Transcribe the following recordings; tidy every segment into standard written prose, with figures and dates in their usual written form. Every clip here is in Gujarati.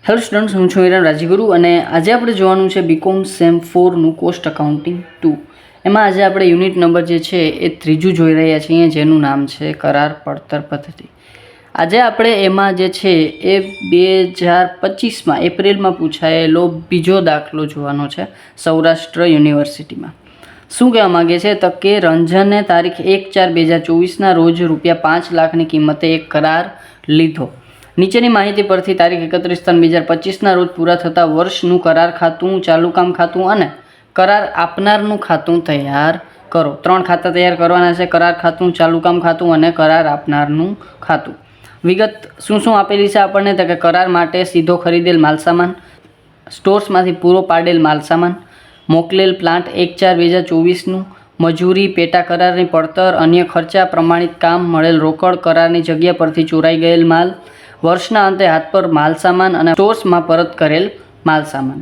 હેલો સ્ટુડન્ટ્સ, હું છું હિરણ રાજગુરુ અને આજે આપણે જોવાનું છે બીકોમ સેમ 4નું કોસ્ટ અકાઉન્ટિંગ 2. એમાં આજે આપણે યુનિટ નંબર જે છે એ ત્રીજું જોઈ રહ્યા છીએ, જેનું નામ છે કરાર પડતર પદ્ધતિ. આજે આપણે એમાં જે છે એ 2025માં એપ્રિલમાં પૂછાયેલો બીજો દાખલો જોવાનો છે સૌરાષ્ટ્ર યુનિવર્સિટીમાં. શું કહેવા માગે છે તો કે રંજને તારીખ 1/4/2024ના રોજ ₹5 લાખની કિંમતે એક કરાર લીધો. નીચેની માહિતી પરથી તારીખ 31/3/2025ના રોજ પૂરા થતા વર્ષનું કરાર ખાતું, ચાલુ કામ ખાતું અને કરાર આપનારનું ખાતું તૈયાર કરો. 3 ખાતા તૈયાર કરવાના છે: કરાર ખાતું, ચાલુ કામ ખાતું અને કરાર આપનારનું ખાતું. વિગત શું શું આપેલી છે આપણને તો કે કરાર માટે સીધો ખરીદેલ માલસામાન, સ્ટોર્સમાંથી પૂરો પાડેલ માલસામાન, મોકલેલ પ્લાન્ટ 1/4/2024નું, મજૂરી, પેટા કરારની પડતર, અન્ય ખર્ચા, પ્રમાણિત કામ, મળેલ રોકડ, કરારની જગ્યા પરથી ચોરાઈ ગયેલ માલ, વર્ષના અંતે હાથ પર માલસામાન અને સ્ટોર્સમાં પરત કરેલ માલસામાન.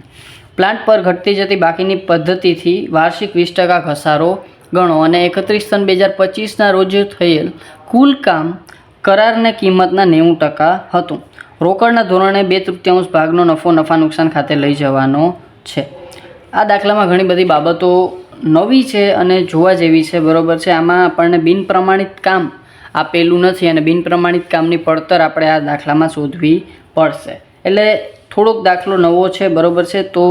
પ્લાન્ટ પર ઘટતી જતી બાકીની પદ્ધતિથી વાર્ષિક 20% ઘસારો ગણો અને 31/3/2025ના રોજ થયેલ કુલ કામ કરારની કિંમતના 90% હતું. રોકડના ધોરણે 2/3 ભાગનો નફો નફા નુકસાન ખાતે લઈ જવાનો છે. આ દાખલામાં ઘણી બધી બાબતો નવી છે અને જોવા જેવી છે, બરાબર છે. આમાં આપણને બિનપ્રમાણિત કામ આપેલું નથી અને બિનપ્રમાણિત કામની પડતર આપણે આ દાખલામાં શોધવી પડશે. એટલે થોડોક દાખલો નવો છે, બરાબર છે. તો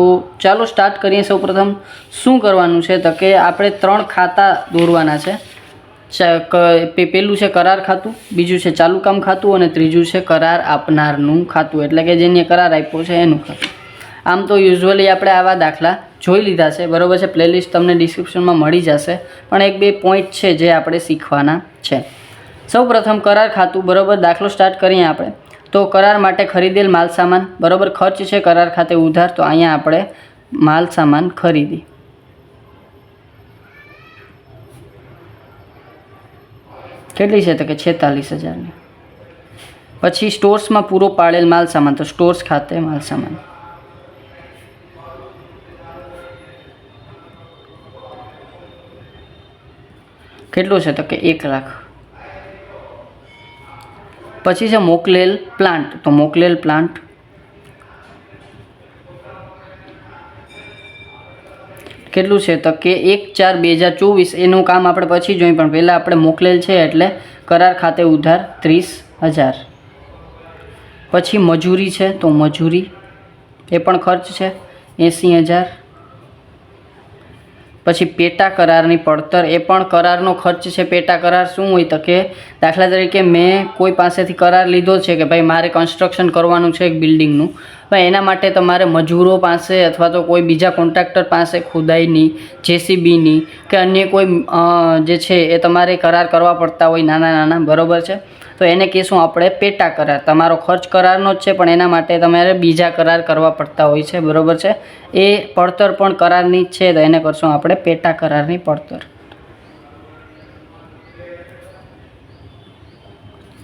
ચાલો સ્ટાર્ટ કરીએ. સૌપ્રથમ શું કરવાનું છે તો કે આપણે 3 ખાતા દોરવાના છે. પેલું છે કરાર ખાતું, બીજું છે ચાલુ કામ ખાતું અને ત્રીજું છે કરાર આપનારનું ખાતું, એટલે કે જેને કરાર આપ્યો છે એનું ખાતું. આમ તો યુઝ્યુઅલી આપણે આવા દાખલા જોઈ લીધા છે, બરાબર છે. પ્લેલિસ્ટ તમને ડિસ્ક્રિપ્શનમાં મળી જશે, પણ 1-2 પોઈન્ટ છે જે આપણે શીખવાના છે. સૌ પ્રથમ કરાર ખાતું, બરાબર. દાખલો સ્ટાર્ટ કરીએ આપણે. તો કરાર માટે ખરીદેલ માલ સામાન, બરાબર. ખર્ચ છે કરાર ખાતે ઉધાર, તો અહીંયા આપણે માલ સામાન ખરીદી. કેટલી છે તો કે 46,000ની. પછી સ્ટોર્સમાં પૂરો પાડેલ માલ સામાન, તો સ્ટોર્સ ખાતે માલ સામાન. કેટલું છે તો કે 1 લાખ. પછી છે મોકલેલ પ્લાન્ટ, તો મોકલેલ પ્લાન્ટ કેટલું છે તો કે 1/4/2024. એનું કામ આપણે પછી જોઈએ, પણ પહેલાં આપણે મોકલેલ છે એટલે કરાર ખાતે ઉધાર 30,000. પછી મજૂરી છે, તો મજૂરી એ પણ ખર્ચ છે 80,000. પછી પેટા કરારની પડતર, એ પણ કરારનો ખર્ચ છે. પેટા કરાર શું હોય તો કે દાખલા તરીકે મેં કોઈ પાસેથી કરાર લીધો છે કે ભાઈ મારે કન્સ્ટ્રક્શન કરવાનું છે એક બિલ્ડિંગનું, ભાઈ એના માટે તમારે મજૂરો પાસે અથવા તો કોઈ બીજા કોન્ટ્રાક્ટર પાસે ખુદાઈની, જેસીબીની કે અન્ય કોઈ જે છે એ તમારે કરાર કરવા પડતા હોય નાના, બરાબર છે. તો એને કહીશું આપણે પેટા કરાર. તમારો ખર્ચ કરારનો જ છે, પણ એના માટે તમારે બીજા કરાર કરવા પડતા હોય છે, બરાબર છે. એ પડતર પણ કરારની જ છે, તો એને કરશું આપણે પેટા કરારની પડતર,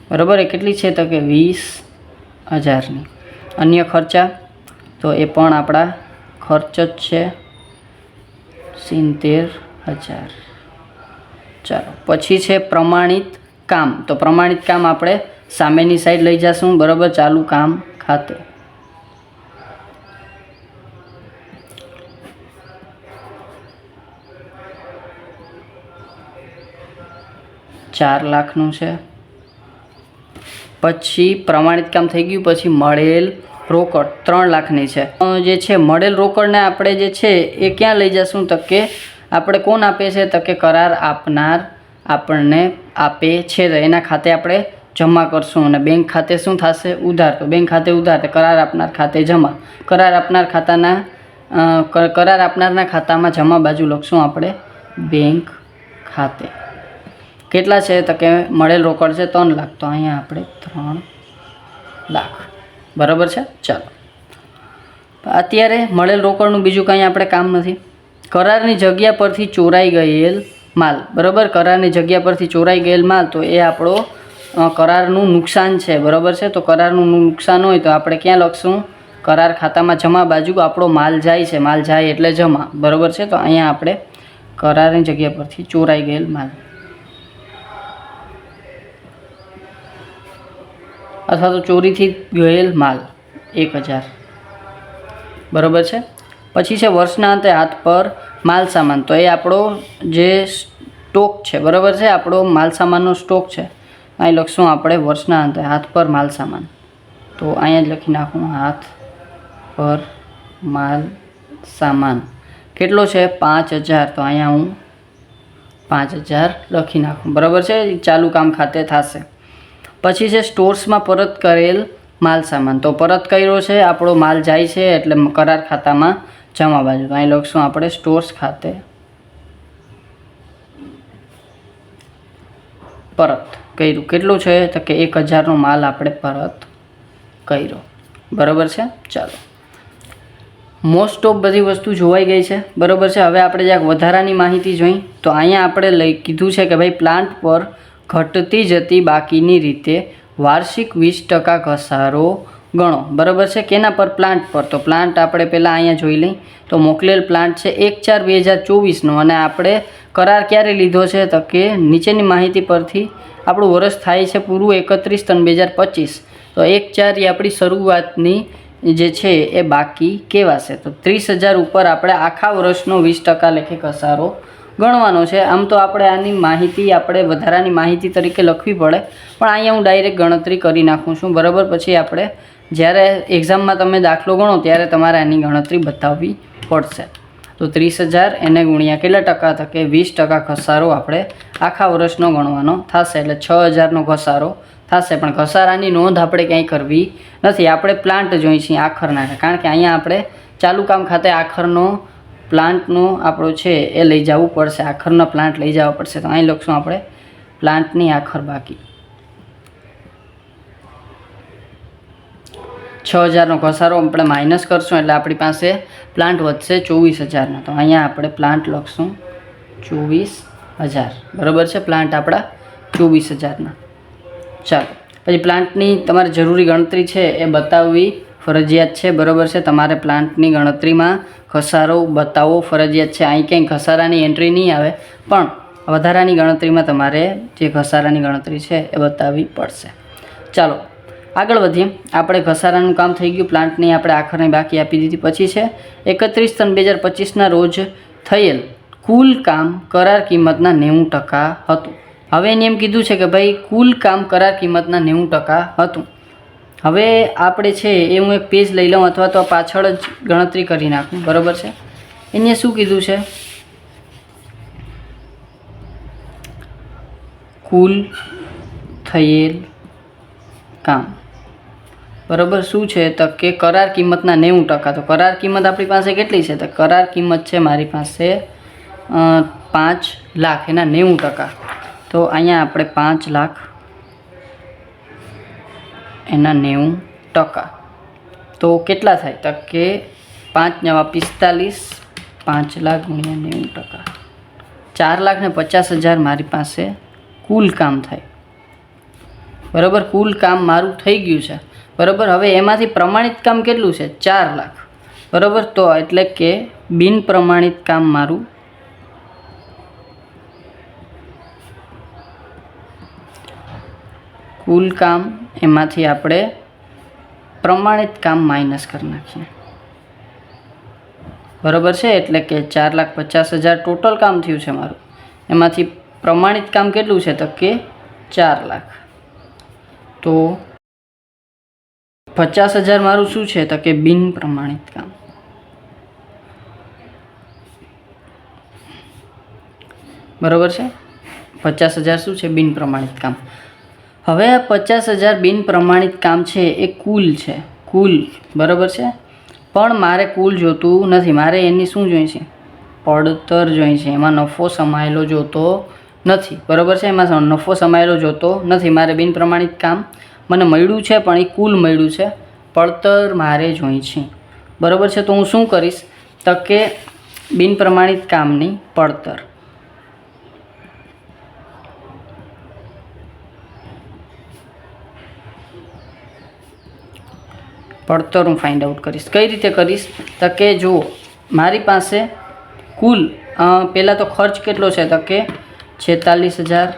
બરાબર. એ કેટલી છે તો કે 20,000ની. અન્ય ખર્ચા, તો એ પણ આપણા ખર્ચ જ છે 70,000. ચાલો, પછી છે પ્રમાણિત કામ, તો પ્રમાણિત કામ આપણે સામેની સાઈડ લઈ જશું, બરાબર. ચાલુ કામ ખાતે. ₹4 લાખનું છે. પછી પ્રમાણિત કામ થઈ ગયું. પછી મળેલ રોકડ 3 લાખની છે. જે છે મળેલ રોકડને આપણે જે છે એ ક્યાં લઈ જશું તો કે આપણે કોણ આપે છે તો કે કરાર આપનાર આપણને આપે છે, તો એના ખાતે આપણે જમા કરશું. અને બેંક ખાતે શું થશે? ઉધાર. તો બેંક ખાતે ઉધાર, તો કરાર આપનાર ખાતે જમા. કરાર આપનાર આપનારના ખાતામાં જમા બાજુ લખશું આપણે બેંક ખાતે. કેટલા છે તો કે મળેલ રોકડ છે 3 લાખ, તો અહીંયા આપણે 3 લાખ, બરાબર છે. ચાલો, અત્યારે મળેલ રોકડનું બીજું કંઈ આપણે કામ નથી. કરારની જગ્યા પરથી ચોરાઈ ગયેલ માલ, બરાબર. કરારની જગ્યા પરથી ચોરાઈ ગયેલ માલ, તો એ આપણો કરારનું નુકસાન છે, બરાબર છે. તો કરારનું નુકસાન હોય તો આપણે ક્યાં લખશું? કરાર ખાતામાં જમા બાજુ આપણો માલ જાય છે, માલ જાય એટલે જમા, બરાબર છે. તો અહીંયા આપણે કરારની જગ્યા પરથી ચોરાઈ ગયેલ માલ અથવા તો ચોરીથી ગયેલ માલ 1000 બરાબર છે। પછી છે વર્ષના અંતે હાથ પર માલ સામાન, તો એ આપણો જે સ્ટોક છે બરાબર છે, આપણો માલ સામાનનો સ્ટોક છે। અહીં લખશું આપણે વર્ષના અંતે હાથ પર માલ સામાન, તો અહીંયા જ લખી નાખું હાથ પર માલ સામાન કેટલો છે 5000, તો અહીંયા હું 5000 લખી નાખું બરાબર છે, ચાલુ કામ ખાતે થશે। પછી છે સ્ટોર્સમાં પરત કરેલ માલ સામાન, તો પરત કર્યો છે આપણો માલ જાય છે એટલે કરાર ખાતામાં જમા બાજુ, તો અહીં લખશું આપણે સ્ટોર્સ ખાતે પરત કર્યું કેટલું છે તો કે 1000નો માલ આપણે પરત કર્યો બરાબર છે। ચાલો મોસ્ટ ઓફ બધી વસ્તુ જોવાઈ ગઈ છે બરાબર છે। હવે આપણે જ્યાં વધારાની માહિતી જોઈ, તો અહીંયા આપણે કીધું છે કે ભાઈ પ્લાન્ટ પર ઘટતી જતી બાકીની રીતે વાર્ષિક 20% ઘસારો ગણો બરાબર છે। કેના પર? પ્લાન્ટ પર। તો પ્લાન્ટ આપણે પહેલાં અહીંયા જોઈ લઈ, તો મોકલેલ પ્લાન્ટ છે 1/4/2024નો, અને આપણે કરાર ક્યારે લીધો છે તો કે નીચેની માહિતી પરથી આપણું વર્ષ થાય છે પૂરું 31/3/2025, તો 1/4 એ આપણી શરૂઆતની જે છે એ બાકી કહેવાશે। તો 30,000 ઉપર આપણે આખા વર્ષનો 20% લેખે ઘસારો ગણવાનો છે। આમ તો આપણે આની માહિતી આપણે વધારાની માહિતી તરીકે લખવી પડે, પણ અહીંયા હું ડાયરેક્ટ ગણતરી કરી નાખું છું બરાબર। પછી આપણે જ્યારે એક્ઝામમાં તમે દાખલો ગણો ત્યારે તમારે આની ગણતરી બતાવવી પડશે। તો 30,000 એને ગુણ્યા કેટલા ટકા થકે 20% ઘસારો આપણે આખા વર્ષનો ગણવાનો થશે, એટલે 6,000નો ઘસારો થશે। પણ ઘસારાની નોંધ આપણે ક્યાંય કરવી નથી, આપણે પ્લાન્ટ જોઈ છીએ આખરના, કારણ કે અહીંયા આપણે ચાલુ કામ ખાતે આખરનો પ્લાન્ટનો આપણો છે એ લઈ જવું પડશે, આખરનો પ્લાન્ટ લઈ જવા પડશે। તો અહીં લખશું આપણે પ્લાન્ટની આખર બાકી 6,000નો ઘસારો આપણે માઇનસ કરશું એટલે આપણી પાસે પ્લાન્ટ વધશે 24,000ના, તો અહીંયા આપણે પ્લાન્ટ લખશું 24,000 બરાબર છે। પ્લાન્ટ આપણા 24,000ના। ચાલો પછી પ્લાન્ટની તમારે જરૂરી ગણતરી છે એ બતાવવી ફરજિયાત છે બરાબર છે। તમારે પ્લાન્ટની ગણતરીમાં ઘસારો બતાવવો ફરજિયાત છે। અહીં ક્યાંય ઘસારાની એન્ટ્રી નહીં આવે, પણ વધારાની ગણતરીમાં તમારે જે ઘસારાની ગણતરી છે એ બતાવવી પડશે। ચાલો આગળ વધીએ, આપણે ઘસારાનું કામ થઈ ગયું, પ્લાન્ટની આપણે આખરની બાકી આપી દીધી। પછી છે 31/3/2025ના રોજ થયેલ કુલ કામ કરાર કિંમતના 90% હતું। હવે એને એમ કીધું છે કે ભાઈ કુલ કામ કરાર કિંમતના 90% હતું। હવે આપણે છે એ હું એક પેજ લઈ લઉં અથવા તો પાછળ જ ગણતરી કરી નાખું બરાબર છે। એને શું કીધું છે? કુલ થયેલ કામ બરાબર શું છે તો કે કરાર કિંમતના 90%। તો કરાર કિંમત આપણી પાસે કેટલી છે? તો કરાર કિંમત છે મારી પાસે 5 લાખ, એના 90%। તો અહીંયા આપણે 5 લાખ એના 90%, તો કેટલા થાય? તો કે 5 × 45, 5 લાખ ગુણ્યા 90%, 4,50,000 મારી પાસે કુલ કામ થાય બરાબર। કુલ કામ મારું થઈ ગયું છે બરાબર। હવે એમાંથી પ્રમાણિત કામ કેટલું છે? 4 લાખ બરાબર। તો એટલે કે બિન પ્રમાણિત કામ મારું કુલ કામ એમાંથી આપણે પ્રમાણિત કામ માઇનસ કરી નાખીએ બરાબર છે। એટલે કે 4,50,000 ટોટલ કામ થયું છે મારું, એમાંથી પ્રમાણિત કામ કેટલું છે? તો કે 4 લાખ। તો 50,000 મારું શું છે? તો કે બિન પ્રમાણિત કામ બરાબર છે। 50,000 શું છે? બિન પ્રમાણિત કામ। હવે આ 50,000 બિન પ્રમાણિત કામ છે એ કુલ છે, કુલ બરાબર છે। પણ મારે કુલ જોતું નથી, મારે એની શું જોઈએ છે? પડતર જોઈએ છે। એમાં નફો સમાયેલો જોતો નથી બરાબર છે। એમાં નફો સમાયેલો જોતો નથી, મારે બિન પ્રમાણિત કામ મને મળ્યું છે પણ એ કુલ મળ્યું છે, પડતર મારે જોઈ છે બરાબર છે। તો હું શું કરીશ તો કે બિન પ્રમાણિત કામની પડતર હું ફાઇન્ડ આઉટ કરીશ। કઈ રીતે કરીશ તો કે જો મારી પાસે કુલ પહેલાં તો ખર્ચ કેટલો છે તો કે 46,000,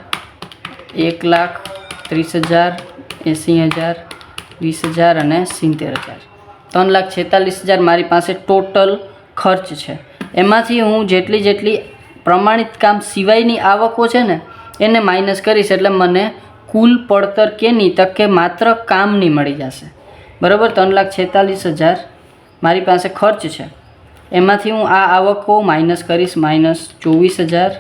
1,30,000, 80,000, 20,000 અને 70,000 3,46,000 મારી પાસે ટોટલ ખર્ચ છે. એમાંથી હું જેટલી પ્રમાણિત કામ સિવાયની આવકો છે ને એને માઇનસ કરીશ એટલે મને કુલ પડતર કેની તક કે માત્ર કામની મળી જશે. બરાબર, 3,46,000 મારી પાસે ખર્ચ છે, એમાંથી હું આ આવકો માઇનસ કરીશ, -24,000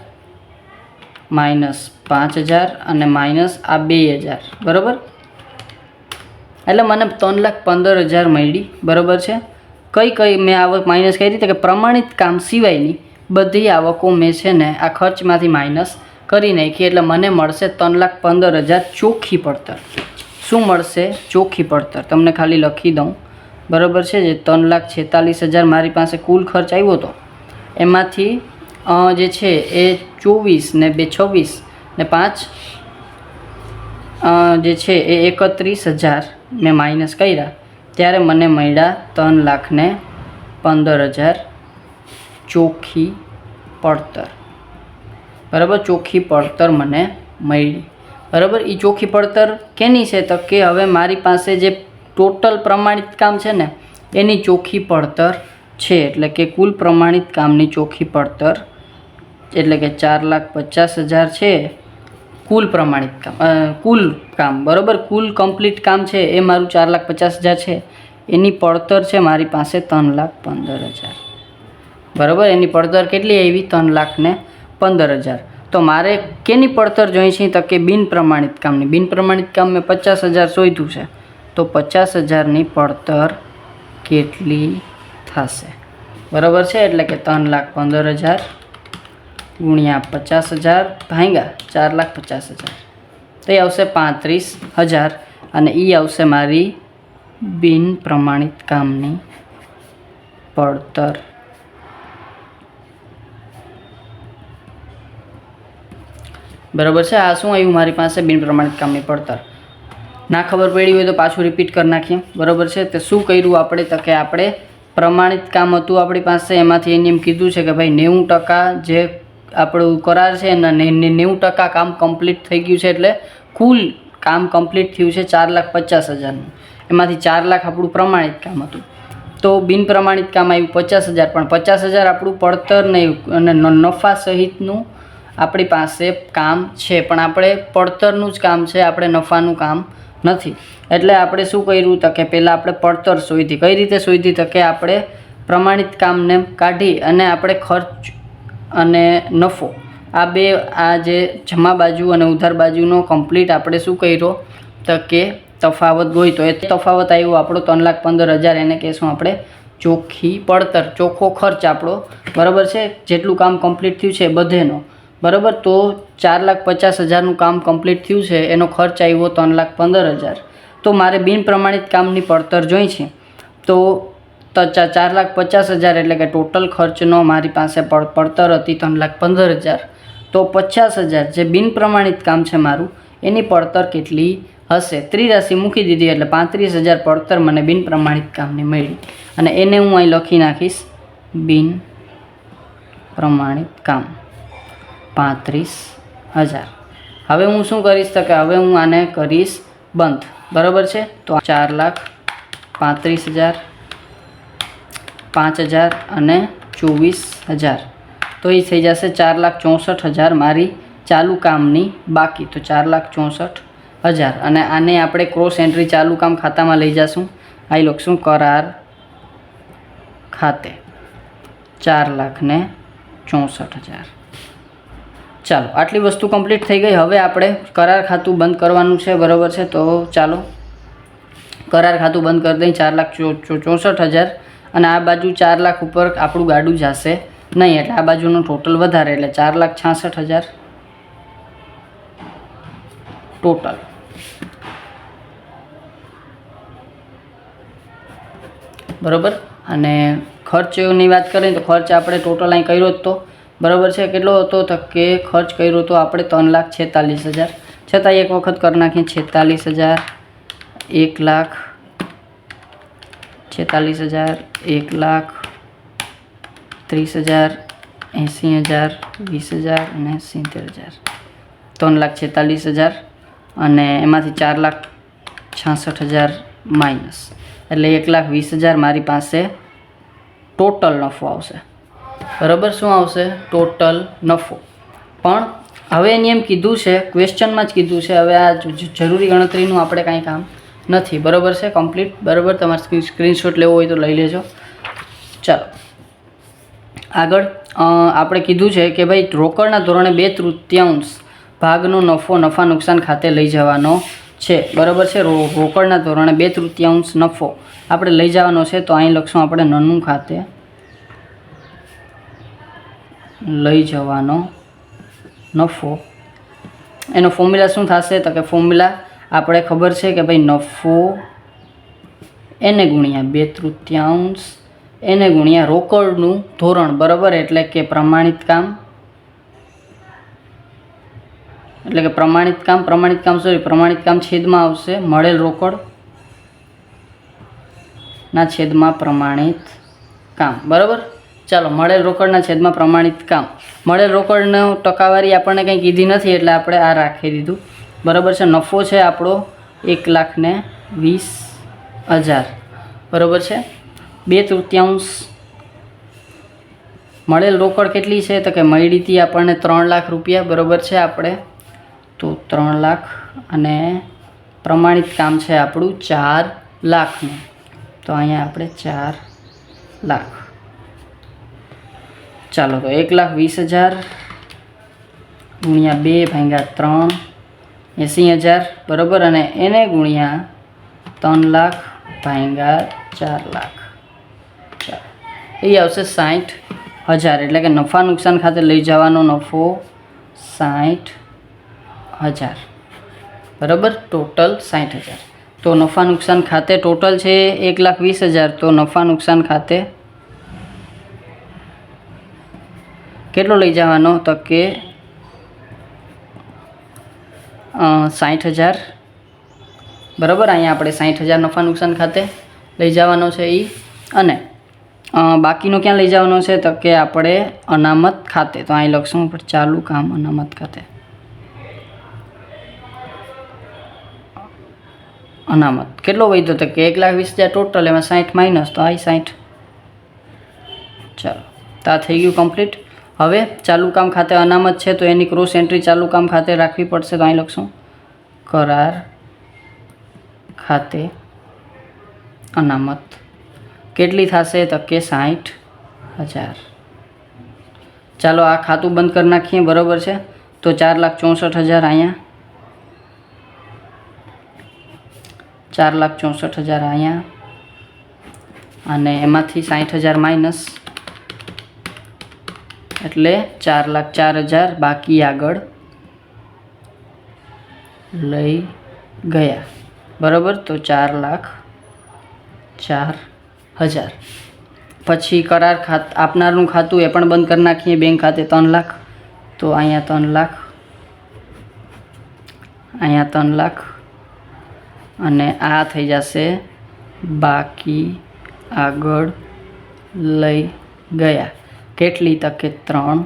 -5,000 અને માઇનસ આ 2,000. બરાબર, એટલે મને 3,15,000 મળી. બરાબર છે. કઈ મેં આવક માઇનસ કરી હતી કે પ્રમાણિત કામ સિવાયની બધી આવકો મેં છે ને આ ખર્ચમાંથી માઇનસ કરી નાખી, એટલે મને મળશે 3,15,000 ચોખ્ખી પડતર. શું મળશે? ચોખ્ખી પડતર. તમને ખાલી લખી દઉં. બરાબર છે. જે 3,46,000 મારી પાસે કુલ ખર્ચ આવ્યો હતો, એમાંથી જે છે એ 24 ને 2 26 ને 5 જે છે એ 31,000 મેં માઇનસ કર્યા, ત્યારે મને મળ્યા 3,15,000 ચોખ્ખી પડતર. બરાબર, ચોખ્ખી પડતર મને મળી. બરાબર, એ ચોખ્ખી પડતર કેની છે તો કે હવે મારી પાસે જે ટોટલ પ્રમાણિત કામ છે ને એની ચોખ્ખી પડતર છે, એટલે કે કુલ પ્રમાણિત કામની ચોખ્ખી પડતર, એટલે કે 4,50,000 છે કુલ પ્રમાણિત કામ, કુલ કામ. બરાબર, કુલ કમ્પ્લીટ કામ છે એ મારું 4,50,000 છે, એની પડતર છે મારી પાસે 3,15,000. બરાબર, એની પડતર કેટલી આવી? 3,15,000. તો મારે કેની પડતર જોઈ છે તો કે બિન પ્રમાણિત કામની. બિન પ્રમાણિત કામ મેં 50,000 શોધ્યું છે, તો 50,000ની પડતર કેટલી થશે? બરાબર છે, એટલે કે 3,15,000 ગુણ્યા 50,000 ભાગ્યા 4,50,000, તો એ આવશે 35,000 અને એ આવશે મારી બિન પ્રમાણિત કામની પડતર. બરાબર છે. આ શું આવ્યું મારી પાસે? બિન પ્રમાણિત કામની પડતર. ના ખબર પડી હોય તો પાછું રિપીટ કરી નાખીએ. બરાબર છે. તો શું કર્યું આપણે તો કે આપણે પ્રમાણિત કામ હતું આપણી પાસે, એમાંથી એને એમ કીધું છે કે ભાઈ 90% જે આપણું કરાર છે એના 90% કામ કમ્પ્લીટ થઈ ગયું છે, એટલે કુલ કામ કમ્પ્લીટ થયું છે 4,50,000નું. એમાંથી 4 લાખ આપણું પ્રમાણિત કામ હતું, તો બિન પ્રમાણિત કામ આવ્યું 50,000, પણ 50,000 આપણું પડતર નહીં અને નફા સહિતનું આપણી પાસે કામ છે, પણ આપણે પડતરનું જ કામ છે, આપણે નફાનું કામ નથી. એટલે આપણે શું કર્યું તો કે પહેલાં આપણે પડતર શોધી. કઈ રીતે શોધી તો કે આપણે પ્રમાણિત કામને કાઢી અને આપણે ખર્ચ અને નફો આ બે, આ જે જમા બાજુ અને ઉધાર બાજુનો કમ્પ્લીટ આપણે શું કર્યો તો કે તફાવત ગોઈતો. એ તફાવત આવ્યો આપણો 3,15,000, એને કહેશું આપણે ચોખ્ખી પડતર, ચોખ્ખો ખર્ચ આપણો. બરાબર છે, જેટલું કામ કમ્પ્લીટ થયું છે બધેનો. બરાબર, તો 4,50,000નું કામ કમ્પ્લીટ થયું છે, એનો ખર્ચ આવ્યો 3,15,000. તો મારે બિન પ્રમાણિત કામની પડતર જોઈ છે, તો 4,50,000 એટલે કે ટોટલ ખર્ચનો મારી પાસે પડતર હતી 3,15,000. તો 50,000 જે બિન પ્રમાણિત કામ છે મારું, એની પડતર કેટલી હશે? ત્રિરાશિ મૂકી દીધી, એટલે 35,000 પડતર મને બિન પ્રમાણિત કામની મળી, અને એને હું અહીં લખી નાખીશ બિન પ્રમાણિત કામ 35,000. હવે હું શું કરીશ તો કે હવે હું આને કરીશ બંધ. બરાબર છે, તો 4,35,000, 5,000 અને 24,000, તો એ થઈ જશે 4,64,000 મારી ચાલુ કામની બાકી. તો 4,64,000, અને આને આપણે ક્રોસ એન્ટ્રી ચાલુ કામ ખાતામાં લઈ જશું. અહીં લખશું કરાર ખાતે 4,64,000. ચાલો, આટલી વસ્તુ કમ્પ્લીટ થઈ ગઈ. હવે આપણે કરાર ખાતું બંધ કરવાનું છે. બરાબર છે, તો ચાલો કરાર ખાતું બંધ કરી દઈએ. 4,64,000, અને આ બાજુ 4 લાખ ઉપર આપણું ગાડું જશે નહીં, એટલે આ બાજુનું ટોટલ વધારે, એટલે 4,66,000 ટોટલ. બરાબર, અને ખર્ચની વાત કરીએ તો ખર્ચ આપણે ટોટલ અહીં કર્યો જ તો. બરાબર છે, કેટલો હતો તો કે ખર્ચ કર્યો તો આપણે 3,46,000. છતાં એક વખત કરી નાખીએ 46,000, 1,46,000, 1,30,000, 80,000, 20,000 અને 70,000. 3,46,000, અને એમાંથી 4,66,000 માઇનસ. એટલે 1,20,000 મારી પાસે ટોટલ નફો આવશે. બરાબર, શું આવશે? ટોટલ નફો. પણ હવે એની એમ કીધું છે, ક્વેશ્ચનમાં જ કીધું છે. હવે આ જરૂરી ગણતરીનું આપણે કાંઈ કામ નથી. બરાબર છે, કમ્પ્લીટ. બરાબર, તમારે સ્ક્રીનશોટ લેવો હોય તો લઈ લેજો. ચાલો આગળ આપણે કીધું છે કે ભાઈ રોકડના ધોરણે 2/3 ભાગનો નફો નફા નુકસાન ખાતે લઈ જવાનો છે. બરાબર છે, રોકડના ધોરણે 2/3 નફો આપણે લઈ જવાનો છે. તો અહીં લખશું આપણે નનું ખાતે લઈ જવાનો નફો. એનો ફોર્મ્યુલા શું થશે? તો કે ફોર્મ્યુલા આપણે ખબર છે કે ભાઈ નફો એને ગુણ્યા 2/3 એને ગુણ્યા રોકડનું ધોરણ. બરાબર, એટલે કે પ્રમાણિત કામ, પ્રમાણિત કામ છેદમાં આવશે મળેલ રોકડ ના છેદમાં પ્રમાણિત કામ. બરાબર, ચાલો મળેલ રોકડના છેદમાં પ્રમાણિત કામ. મળેલ રોકડનો ટકાવારી આપણને કંઈ કીધી નથી એટલે આપણે આ રાખી દીધું. બરાબર છે, નફો છે આપણો 1,20,000. બરાબર છે, 2/3 મળેલ રોકડ કેટલી છે? તો કે મળી હતી આપણને 3 લાખ રૂપિયા. બરાબર છે, આપણે તો 3 લાખ અને પ્રમાણિત કામ છે આપણું 4 લાખનું. તો અહીંયા આપણે 4 લાખ. ચાલો તો 1,20,000 ગુણ્યા 2/3 80,000. બરાબર, અને એને ગુણ્યા 3 લાખ ભાગ્યા 4 લાખ. ચાલો એ આવશે 60,000. એટલે કે નફા નુકસાન ખાતે લઈ જવાનો નફો 60,000. બરાબર, ટોટલ 60,000. તો નફા નુકસાન ખાતે ટોટલ છે 1,20,000. તો નફા નુકસાન ખાતે કેટલો લઈ જવાનો? તો કે 60,000. બરાબર, અહીંયા આપણે 60,000 નફા નુકસાન ખાતે લઈ જવાનો છે એ. અને બાકીનો ક્યાં લઈ જવાનો છે? તો કે આપણે અનામત ખાતે. તો અહીં લખશું આપણે ચાલુ કામ અનામત ખાતે. અનામત કેટલો વધ્યો? તો કે 1,20,000 ટોટલ, એમાં 60 માઇનસ, તો આ 60. ચાલો તો આ થઈ ગયું કમ્પ્લીટ. હવે ચાલુ કામ ખાતે અનામત છે તો એની ક્રોસ એન્ટ્રી ચાલુ કામ ખાતે રાખવી પડશે. તો અહીં લખશું કરાર ખાતે અનામત. કેટલી થશે? તો કે 60,000. ચાલો આ ખાતું બંધ કરી નાખીએ. બરાબર છે, તો 4,64,000 અહીંયા, 4,64,000 અહીંયા, અને એમાંથી 60,000 માઇનસ એટલે 4,04,000 બાકી આગળ લઈ ગયા. બરાબર, તો 4,04,000. પછી કરાર આપનારનું ખાતું એ પણ બંધ કરી નાખીએ. બેંક ખાતે 3 લાખ. તો અહીંયા 3 લાખ, અહીંયા 3 લાખ, અને આ થઈ જશે બાકી આગળ લઈ ગયા. કેટલી? તો કે 3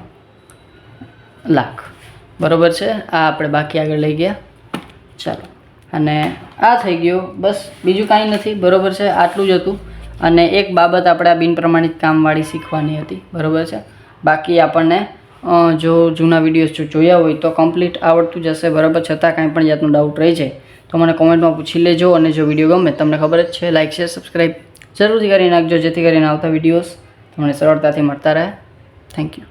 લાખ. બરાબર છે, આ આપણે બાકી આગળ લઈ ગયા. ચાલો, અને આ થઈ ગયો. બસ બીજું કાંઈ નથી. બરાબર છે, આટલું જ હતું. અને એક બાબત આપણે આ બિનપ્રમાણિત કામવાળી શીખવાની હતી. બરાબર છે, બાકી આપણને જો જૂના વિડીયોઝ જોયા હોય તો કમ્પ્લીટ આવડતું જશે. બરાબર, છતાં કાંઈ પણ જાતનું ડાઉટ રહી જાય તો મને કોમેન્ટમાં પૂછી લેજો. અને જો વિડીયો ગમે, તમને ખબર જ છે, લાઇક શેર સબસ્ક્રાઈબ જરૂરથી કરી નાખજો, જેથી કરીને આવતા વિડીયોઝ તમને સરળતાથી મળતા રહે. Thank you.